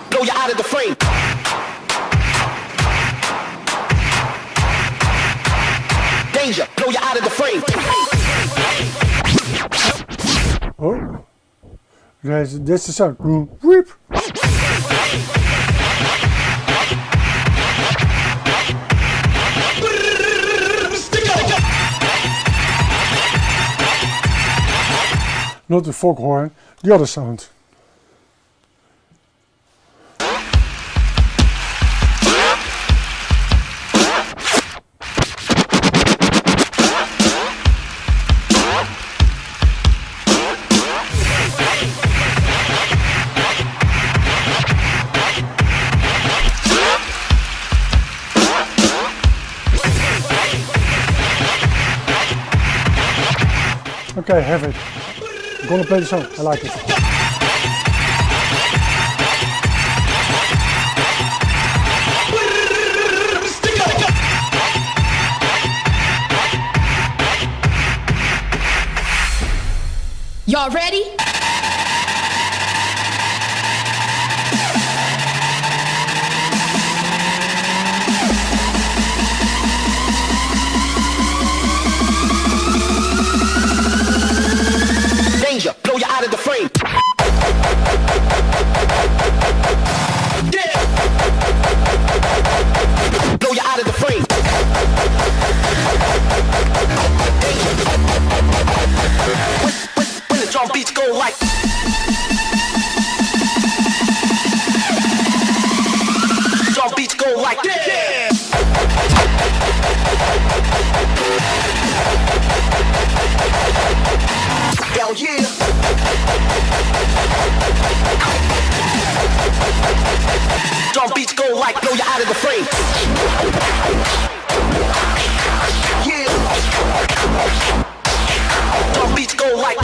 Blow you out of the frame. Danger, blow you out of the frame. Oh, that's the sound. Whip. Not the foghorn, the other sound. Okay, have it. I'm gonna play the song. I like it. Y'all ready? Danger, blow you out of the frame. Yeah. Blow you out of the frame. When the drum beats go like. Drum beats go like. Yeah. Hell yeah. Drum beats go like blow you out of the frame. Yeah. Drum beats go like.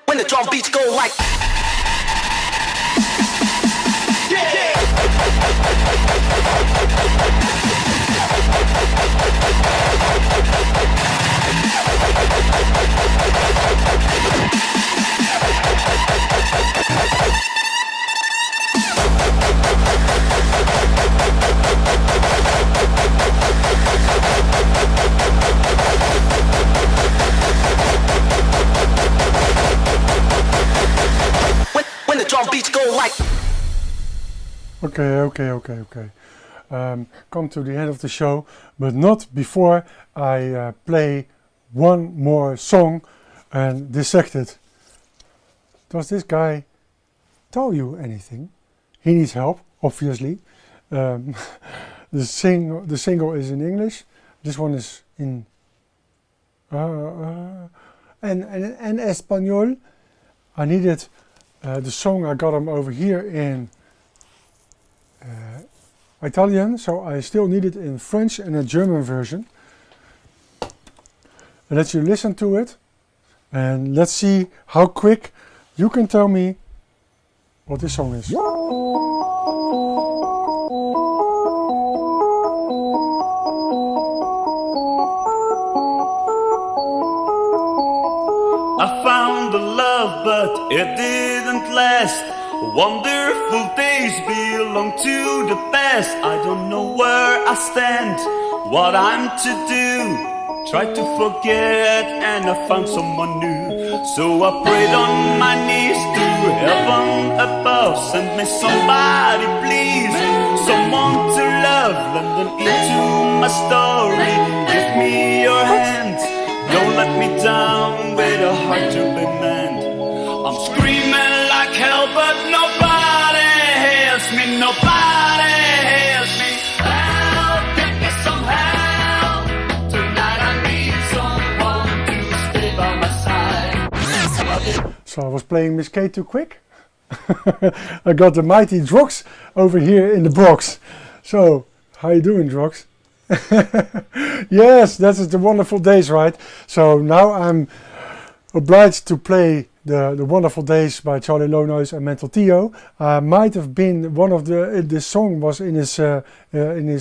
When the drum beats go like. When the drum beats go like. Okay. Come to the end of the show, but not before I play one more song and dissect it. Does this guy tell you anything? He needs help, obviously. The single is in English. This one is in en Espanol. I needed the song. I got him over here in Italian, so I still need it in French and a German version. And let you listen to it, and let's see how quick you can tell me what this song is. I found a love, but it didn't last. Wonderful days belong to the past. I don't know where I stand, what I'm to do. Tried to forget and I found someone new. So I prayed on my knees to heaven above. Send me somebody please, someone to love. Lend an ear to my story, give me your hand. Don't let me down with a heart to be manned. I'm screaming like hell, but nobody hears me. Nobody hears me. Help, get me some help. Tonight I need someone to stay by my side. So I was playing Miss K too quick. I got the mighty Drox over here in the box. So, how you doing, Drox? Yes, that is the Wonderful Days, right? So now I'm obliged to play the Wonderful Days by Charlie Lonois and Mental Tio. Might have been one of this song was in his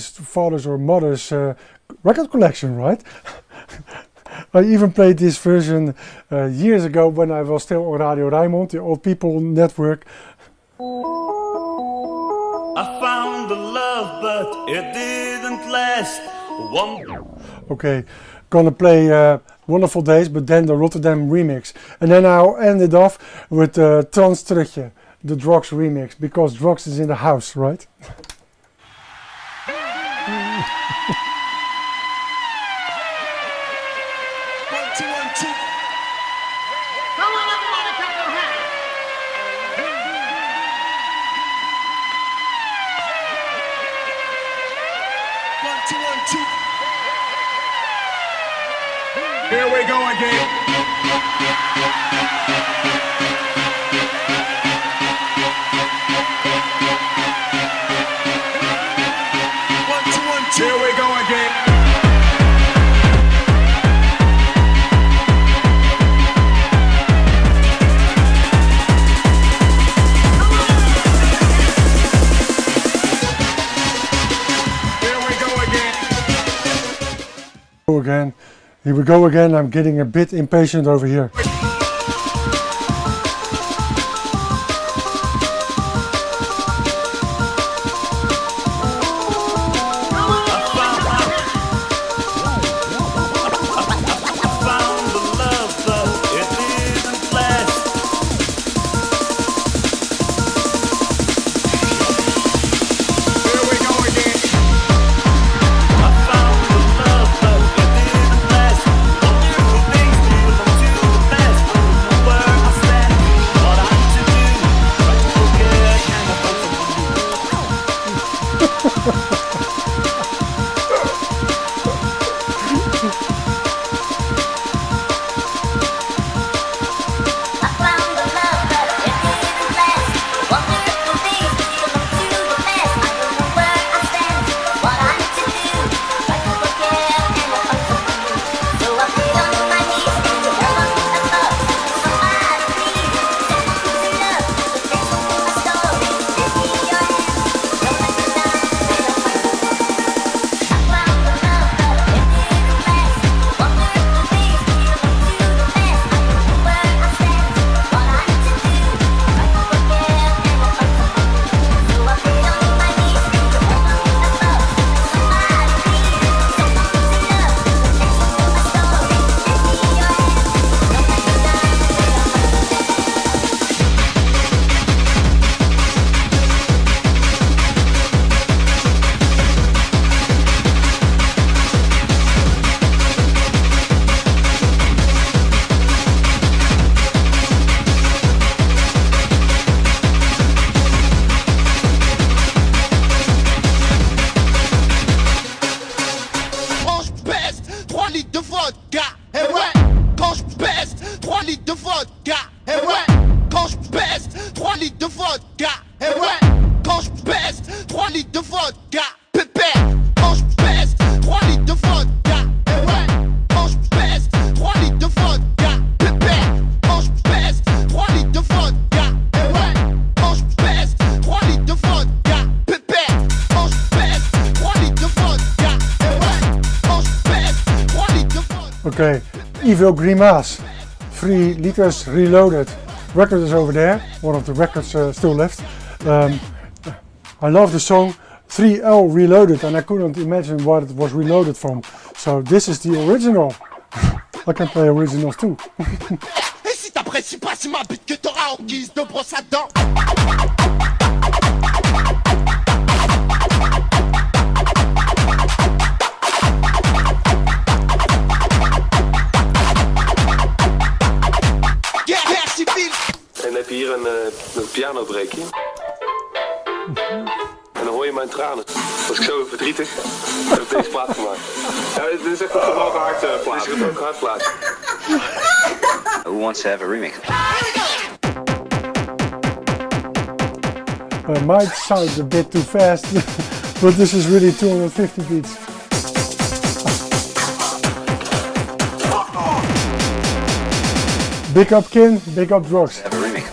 father's or mother's record collection, right? I even played this version years ago when I was still on Radio Rijnmond, the Old People Network. I found the love, but it didn't last. Okay, gonna play Wonderful Days, but then the Rotterdam remix. And then I'll end it off with Trans Trutje, the Drox remix, because Drox is in the house, right? 1, 2, 1, 2. Come on, everybody, clap your hands. 1, 2, 1, 2. Here we go again. One, two, one, two. Here we go again. Again. Here we go again. I'm getting a bit impatient over here. Okay, Evil Grimace, 3 liters reloaded. Record is over there, one of the records still left. I love the song 3L Reloaded and I couldn't imagine what it was reloaded from. So this is the original. I can play originals too. Et si t'apprécies pas, c'est ma bite que t'auras en guise de brosse à dents. En dan heb je hier een pianobreekje. En dan hoor je mijn tranen. Was ik zo verdrietig, heb ik deze plaat gemaakt. Ja, dit is echt een gebroken hartplaat. Dit is een gebroken hartplaat. Who wants to have a remix? Might sound a bit too fast, but this is really 250 beats. Big up Kin, big up Drugs. Have a remix.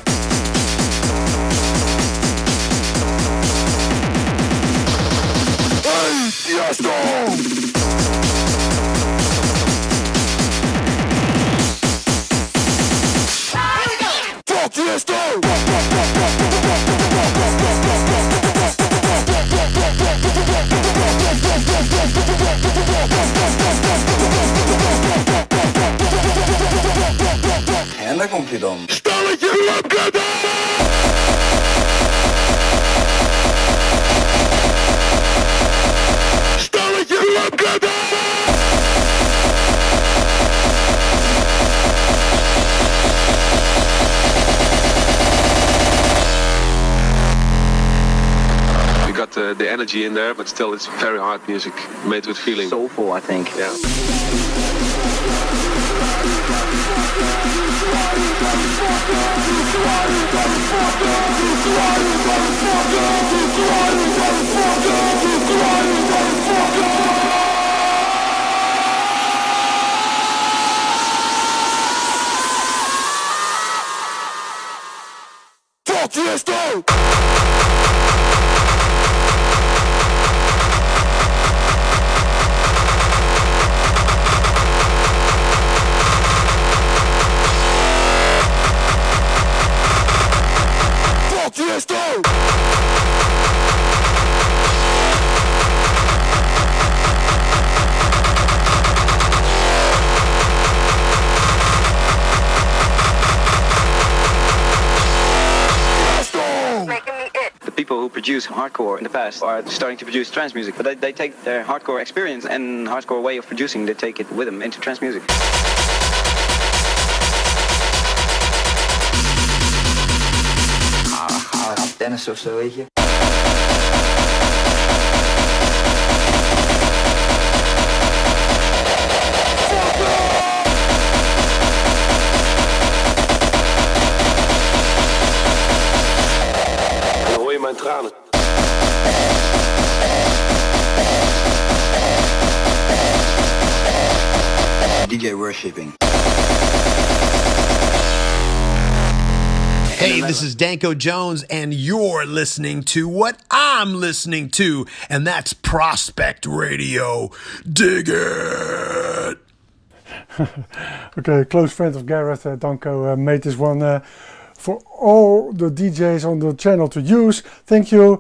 En daar komt hij dan. Stelletje opgedaan! Stelletje opgedaan! You got the energy in there, but still it's very hard music, made with feeling. Soulful, I think. Yeah. People who produce hardcore in the past are starting to produce trance music, but they take their hardcore experience and hardcore way of producing, they take it with them into trance music. Dennis of zo, weet je. Mijn tranen. DJ worshipping. Hey, this is Danko Jones, and you're listening to what I'm listening to, and that's Prospect Radio. Dig it! Okay, close friend of Gareth, Danko, made this one for all the DJs on the channel to use. Thank you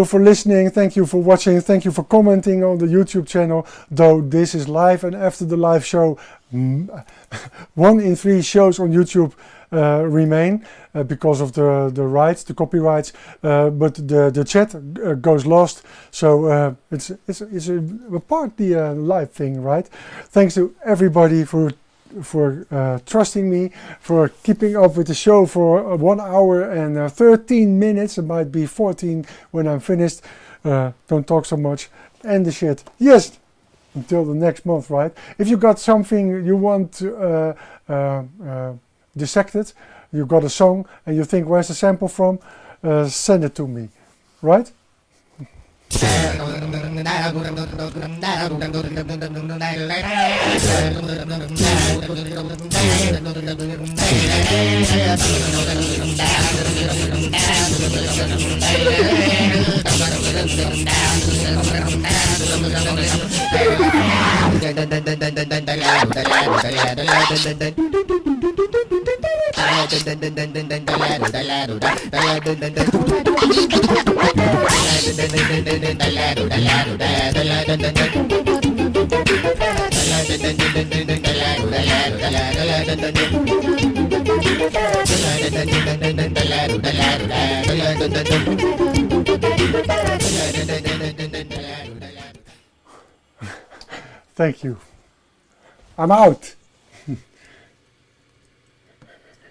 for listening, thank you for watching, thank you for commenting on the YouTube channel, though this is live, and after the live show 1 in 3 shows on YouTube remain because of the rights, the copyrights, but the chat goes lost, so it's a partly a live thing, right? Thanks to everybody for trusting me, for keeping up with the show for 1 hour and 13 minutes. It might be 14 when I'm finished. Don't talk so much. End the shit. Yes, until the next month, right? If you got something you want to dissect it, you got a song and you think where's the sample from, send it to me, right? Thank you. I'm out.